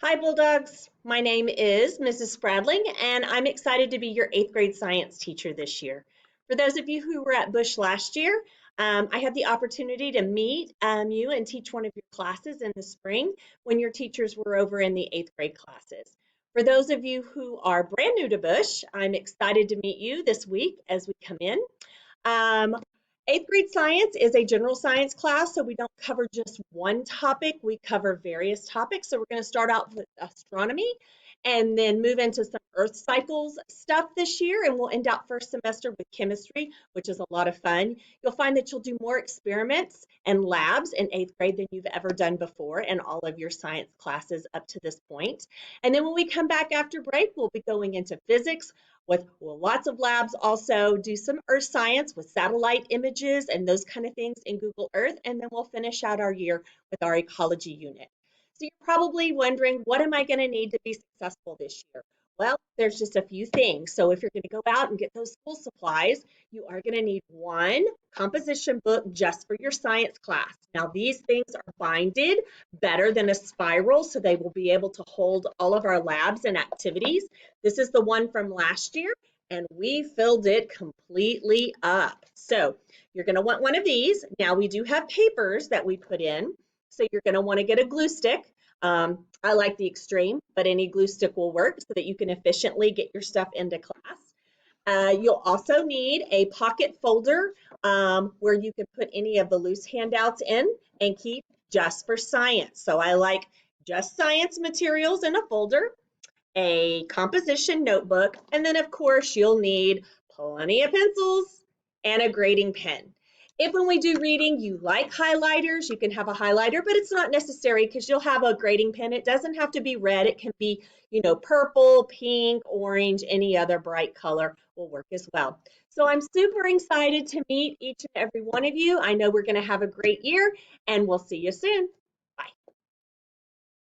Hi, Bulldogs. My name is Mrs. Spradling, and I'm excited to be your eighth grade science teacher this year. For those of you who were at Bush last year, I had the opportunity to meet you and teach one of your classes in the spring when your teachers were over in the eighth grade classes. For those of you who are brand new to Bush, I'm excited to meet you this week as we come in. Um, Eighth grade science is a general science class, so we don't cover just one topic. We cover various topics. So we're going to start out with astronomy and then move into some earth cycles stuff this year. And we'll end out first semester with chemistry, which is a lot of fun. You'll find that you'll do more experiments and labs in eighth grade than you've ever done before in all of your science classes up to this point. And then when we come back after break, we'll be going into physics, with lots of labs, also do some earth science with satellite images and those kind of things in Google Earth, and then we'll finish out our year with our ecology unit. So you're probably wondering, what am I going to need to be successful this year? Well, there's just a few things. So if you're going to go out and get those school supplies, you are going to need one composition book just for your science class. Now, these things are binded better than a spiral, so they will be able to hold all of our labs and activities. This is the one from last year, and we filled it completely up. So you're going to want one of these. Now, we do have papers that we put in, so you're going to want to get a glue stick. I like the extreme, but any glue stick will work so that you can efficiently get your stuff into class. You'll also need a pocket folder where you can put any of the loose handouts in and keep just for science. So I like just science materials in a folder, a composition notebook, and then of course you'll need plenty of pencils and a grading pen. If when we do reading you like highlighters, you can have a highlighter, but it's not necessary because you'll have a grading pen. It doesn't have to be red. It can be, purple, pink, orange, any other bright color will work as well. So I'm super excited to meet each and every one of you. I know we're going to have a great year, and we'll see you soon.